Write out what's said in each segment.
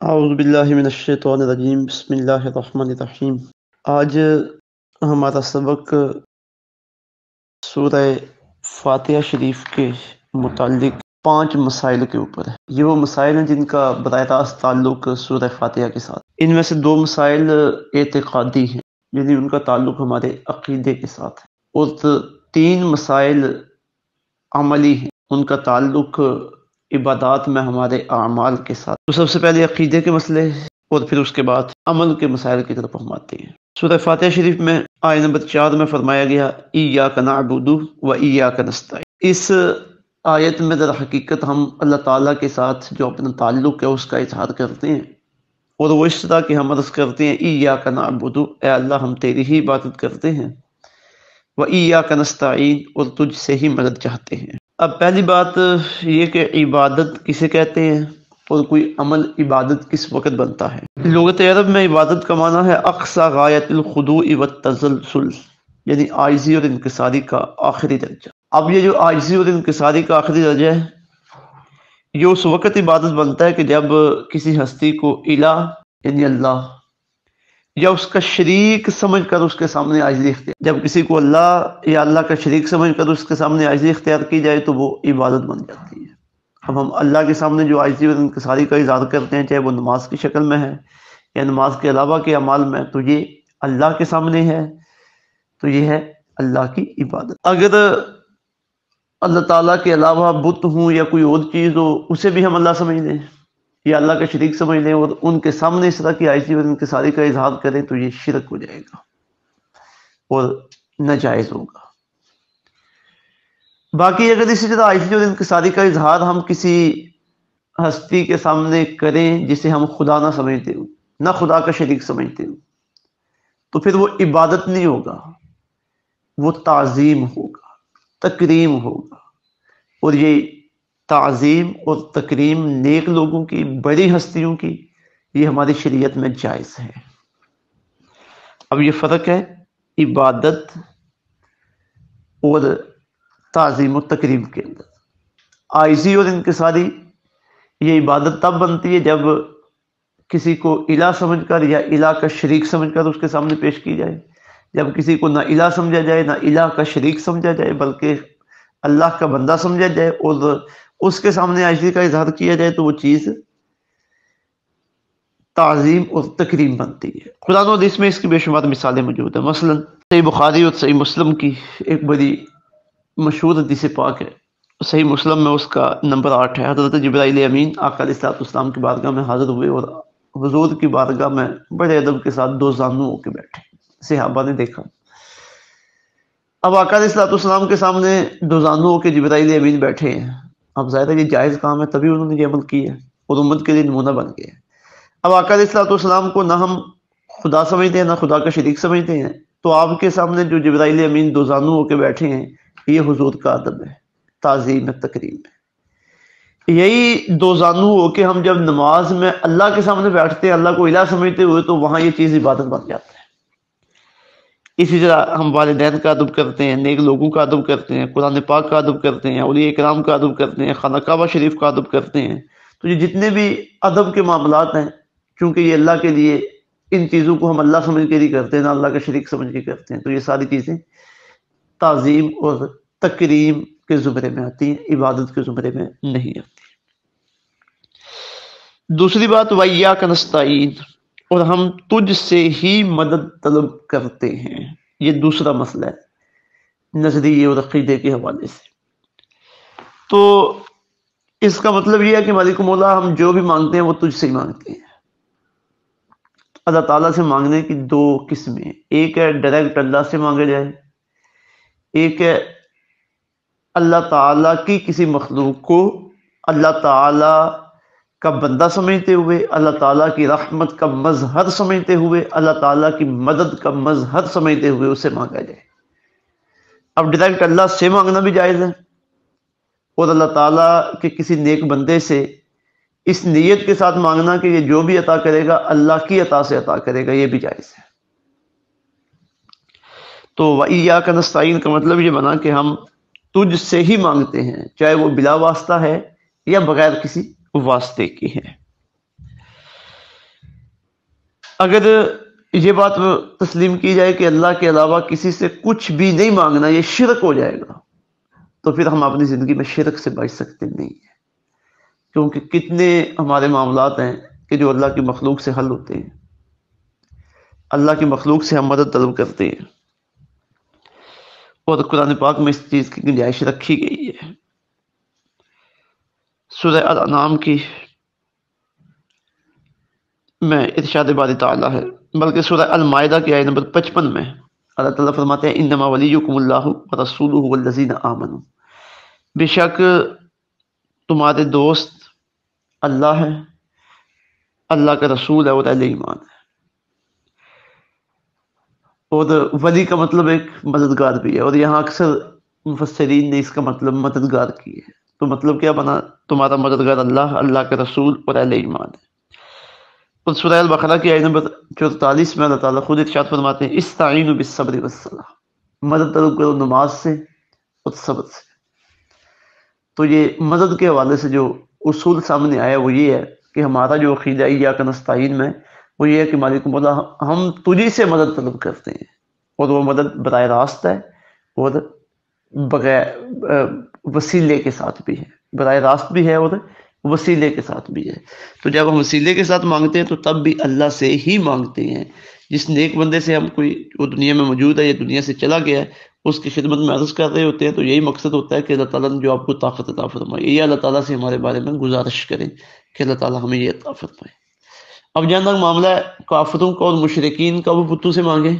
اعوذ باللہ من الشیطان الرجیم بسم اللہ الرحمن الرحیم۔ آج ہمارا سبق سورہ فاتحہ شریف کے متعلق 5 مسائل کے اوپر ہے۔ یہ وہ مسائل ہیں جن کا براہ راست تعلق سورہ فاتحہ کے ساتھ۔ ان میں سے 2 مسائل اعتقادی ہیں، یعنی ان کا تعلق ہمارے عقیدے کے ساتھ ہے، اور 3 مسائل عملی ہیں، ان کا تعلق عبادات میں ہمارے اعمال کے ساتھ۔ تو سب سے پہلے عقیدے کے مسئلے اور پھر اس کے بعد عمل کے مسائل کی طرف ہم آتے ہیں۔ سورہ فاتحہ شریف میں آیت نمبر 4 میں فرمایا گیا ایاک نعبد و ایاک نستعین۔ اس آیت میں در حقیقت ہم اللہ تعالیٰ کے ساتھ جو اپنا تعلق ہے اس کا اظہار کرتے ہیں، اور وہ اس طرح کہ ہم عرض کرتے ہیں ایاک نعبد، اے اللہ ہم تیری ہی عبادت کرتے ہیں، و ایاک نستعین، اور تجھ سے ہی مدد چاہتے ہیں۔ اب پہلی بات یہ کہ عبادت کسے کہتے ہیں اور کوئی عمل عبادت کس وقت بنتا ہے۔ لغت عرب میں عبادت کا معنی ہے اقصی غایت الخضوع والتذلل، یعنی عاجزی اور انکساری کا آخری درجہ۔ اب یہ جو عاجزی اور انکساری کا آخری درجہ ہے، یہ اس وقت عبادت بنتا ہے کہ جب کسی ہستی کو الہ یعنی اللہ یا اس کا شریک سمجھ کر اس کے سامنے عاجزی اختیار، جب کسی کو اللہ یا اللہ کا شریک سمجھ کر اس کے سامنے عاجزی اختیار کی جائے تو وہ عبادت بن جاتی ہے۔ اب ہم اللہ کے سامنے جو عاجزی اور انکساری کا اظہار کرتے ہیں، چاہے وہ نماز کی شکل میں ہے یا نماز کے علاوہ کے اعمال میں، تو یہ اللہ کے سامنے ہے، تو یہ ہے اللہ کی عبادت۔ اگر اللہ تعالیٰ کے علاوہ بت ہوں یا کوئی اور چیز ہو، اسے بھی ہم اللہ سمجھ لیں یا اللہ کا شریک سمجھ لیں اور ان کے سامنے اس طرح کی عاجزی اور انکساری کا اظہار کریں، تو یہ شرک ہو جائے گا اور ناجائز ہوگا۔ باقی اگر اسی طرح عاجزی اور انکساری کا اظہار ہم کسی ہستی کے سامنے کریں جسے ہم خدا نہ سمجھتے ہوں، نہ خدا کا شریک سمجھتے ہوں، تو پھر وہ عبادت نہیں ہوگا، وہ تعظیم ہوگا، تکریم ہوگا، اور یہ تعظیم اور تکریم نیک لوگوں کی، بڑی ہستیوں کی، یہ ہماری شریعت میں جائز ہے۔ اب یہ فرق ہے عبادت اور تعظیم و تکریم کے اندر۔ عاجزی اور انکساری یہ عبادت تب بنتی ہے جب کسی کو الہ سمجھ کر یا الہ کا شریک سمجھ کر اس کے سامنے پیش کی جائے، جب کسی کو نہ الہ سمجھا جائے نہ الہ کا شریک سمجھا جائے بلکہ اللہ کا بندہ سمجھا جائے اور اس کے سامنے عاجزی کا اظہار کیا جائے، تو وہ چیز تعظیم اور تکریم بنتی ہے۔ قرآن و حدیث میں اس کی بے شمار مثالیں موجود ہیں۔ مثلا صحیح بخاری اور صحیح مسلم کی ایک بڑی مشہور حدیث پاک ہے، صحیح مسلم میں اس کا نمبر 8 ہے۔ حضرت جبرائیل امین آقا علیہ الصلوۃ والسلام کی بارگاہ میں حاضر ہوئے اور حضور کی بارگاہ میں بڑے ادب کے ساتھ 2 زانو ہو کے بیٹھے، صحابہ نے دیکھا۔ اب آقا علیہ الصلوۃ والسلام کے سامنے 2 زانو ہو کے جبرائیل امین بیٹھے ہیں، اب ظاہر ہے یہ جائز کام ہے، تبھی انہوں نے یہ عمل کیا ہے اور امت کے لیے نمونہ بن گئے۔ اب آقا علیہ الصلوۃ والسلام کو نہ ہم خدا سمجھتے ہیں نہ خدا کا شریک سمجھتے ہیں، تو آپ کے سامنے جو جبرائیل امین 2 زانو ہو کے بیٹھے ہیں، یہ حضور کا ادب ہے، تعظیم ہے، تکریم ہے۔ یہی 2 زانو ہو کے ہم جب نماز میں اللہ کے سامنے بیٹھتے ہیں اللہ کو الہ سمجھتے ہوئے، تو وہاں یہ چیز عبادت بن جاتا ہے۔ اسی طرح ہم والدین کا ادب کرتے ہیں، نیک لوگوں کا ادب کرتے ہیں، قرآن پاک کا ادب کرتے ہیں، اولیاء کرام کا ادب کرتے ہیں، خانہ کعبہ شریف کا ادب کرتے ہیں۔ تو یہ جتنے بھی ادب کے معاملات ہیں، چونکہ یہ اللہ کے لیے، ان چیزوں کو ہم اللہ سمجھ کے نہیں کرتے نہ اللہ کا شریک سمجھ کے کرتے ہیں، تو یہ ساری چیزیں تعظیم اور تکریم کے زمرے میں آتی ہیں، عبادت کے زمرے میں نہیں آتی۔ دوسری بات وَإِيَّاكَ نَسْتَعِينُ، اور ہم تجھ سے ہی مدد طلب کرتے ہیں، یہ دوسرا مسئلہ ہے نظریے اور عقیدے کے حوالے سے۔ تو اس کا مطلب یہ ہے کہ مالک مولا ہم جو بھی مانگتے ہیں وہ تجھ سے ہی مانگتے ہیں۔ اللہ تعالیٰ سے مانگنے کی 2 قسمیں، ایک ہے ڈائریکٹ اللہ سے مانگے جائے، ایک ہے اللہ تعالیٰ کی کسی مخلوق کو اللہ تعالیٰ کا بندہ سمجھتے ہوئے، اللہ تعالیٰ کی رحمت کا مظہر سمجھتے ہوئے، اللہ تعالیٰ کی مدد کا مظہر سمجھتے ہوئے اسے مانگا جائے۔ اب ڈائریکٹ اللہ سے مانگنا بھی جائز ہے، اور اللہ تعالیٰ کے کسی نیک بندے سے اس نیت کے ساتھ مانگنا کہ یہ جو بھی عطا کرے گا اللہ کی عطا سے عطا کرے گا، یہ بھی جائز ہے۔ تو وَإِيَّاكَ نَسْتَعِينُ کا مطلب یہ بنا کہ ہم تجھ سے ہی مانگتے ہیں، چاہے وہ بلا واسطہ ہے یا بغیر کسی واسطے کی ہے۔ اگر یہ بات تسلیم کی جائے کہ اللہ کے علاوہ کسی سے کچھ بھی نہیں مانگنا، یہ شرک ہو جائے گا، تو پھر ہم اپنی زندگی میں شرک سے بچ سکتے نہیں ہیں، کیونکہ کتنے ہمارے معاملات ہیں کہ جو اللہ کی مخلوق سے حل ہوتے ہیں، اللہ کی مخلوق سے ہم مدد طلب کرتے ہیں، اور قرآن پاک میں اس چیز کی گنجائش رکھی گئی ہے۔ سورہ الانعام کی میں ارشاد باری تعالیٰ ہے، بلکہ سورہ المائدہ کی آیت نمبر 55 میں اللہ تعالیٰ فرماتے ہیں انما ولیکم اللہ ورسولہ والذین آمنوا، بے شک تمہارے دوست اللہ ہے، اللہ کا رسول ہے اور اہل ایمان ہے۔ اور ولی کا مطلب ایک مددگار بھی ہے، اور یہاں اکثر مفسرین نے اس کا مطلب مددگار کی ہے، تو مطلب کیا بنا؟ تمہارا مددگار اللہ، اللہ کا رسول اور اہل ایمان ہے۔ اور سورہ البقرہ کی آیت نمبر 44 میں اللہ تعالیٰ خود ارشاد فرماتے ہیں استعینوا بالصبر والصلاۃ، مدد طلب کرو نماز سے اور صبر سے۔ تو یہ مدد کے حوالے سے جو اصول سامنے آیا وہ یہ ہے کہ ہمارا جو عقیدہ ایاک نستعین میں وہ یہ ہے کہ مالک مولا ہم تجھی سے مدد طلب کرتے ہیں، اور وہ مدد براہ راست ہے اور بغیر وسیلے کے ساتھ بھی ہے، براہ راست بھی ہے اور وسیلے کے ساتھ بھی ہے۔ تو جب ہم وسیلے کے ساتھ مانگتے ہیں تو تب بھی اللہ سے ہی مانگتے ہیں۔ جس نیک بندے سے ہم کوئی وہ دنیا میں موجود ہے یا دنیا سے چلا گیا ہے اس کی خدمت میں عرض کر رہے ہوتے ہیں، تو یہی مقصد ہوتا ہے کہ اللہ تعالیٰ نے جو آپ کو طاقت عطا فرمائے، یہ اللہ تعالیٰ سے ہمارے بارے میں گزارش کریں کہ اللہ تعالیٰ ہمیں یہ عطا فرمائے۔ اب جہاں تک معاملہ ہے کافروں کا اور مشرکین کا، وہ بتوں سے مانگیں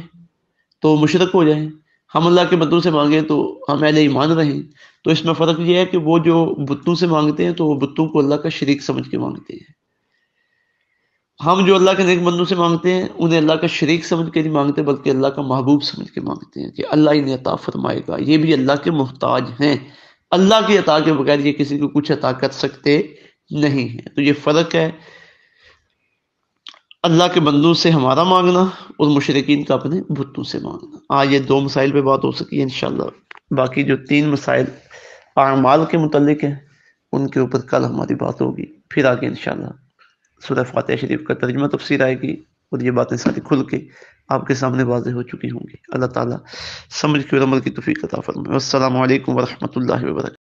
تو مشرک ہو جائیں، ہم اللہ کے بندوں سے مانگیں تو ہم اہل ایمان رہیں۔ تو اس میں فرق یہ ہے کہ وہ جو بتوں سے مانگتے ہیں تو وہ بتوں کو اللہ کا شریک سمجھ کے مانگتے ہیں، ہم جو اللہ کے نیک بندوں سے مانگتے ہیں انہیں اللہ کا شریک سمجھ کے نہیں مانگتے بلکہ اللہ کا محبوب سمجھ کے مانگتے ہیں کہ اللہ انہیں عطا فرمائے گا، یہ بھی اللہ کے محتاج ہیں، اللہ کی عطا کے بغیر یہ کسی کو کچھ عطا کر سکتے نہیں ہیں۔ تو یہ فرق ہے اللہ کے بندوں سے ہمارا مانگنا اور مشرکین کا اپنے بتوں سے مانگنا۔ آج یہ دو مسائل پہ بات ہو سکی ہے انشاءاللہ، باقی جو 3 مسائل اعمال کے متعلق ہیں ان کے اوپر کل ہماری بات ہوگی، پھر آگے انشاءاللہ سورہ فاتحہ شریف کا ترجمہ تفسیر آئے گی اور یہ باتیں ساری کھل کے آپ کے سامنے واضح ہو چکی ہوں گی۔ اللہ تعالیٰ سمجھ کے اور عمل کی توفیق عطا فرمائے۔ السلام علیکم ورحمۃ اللہ وبرکاتہ۔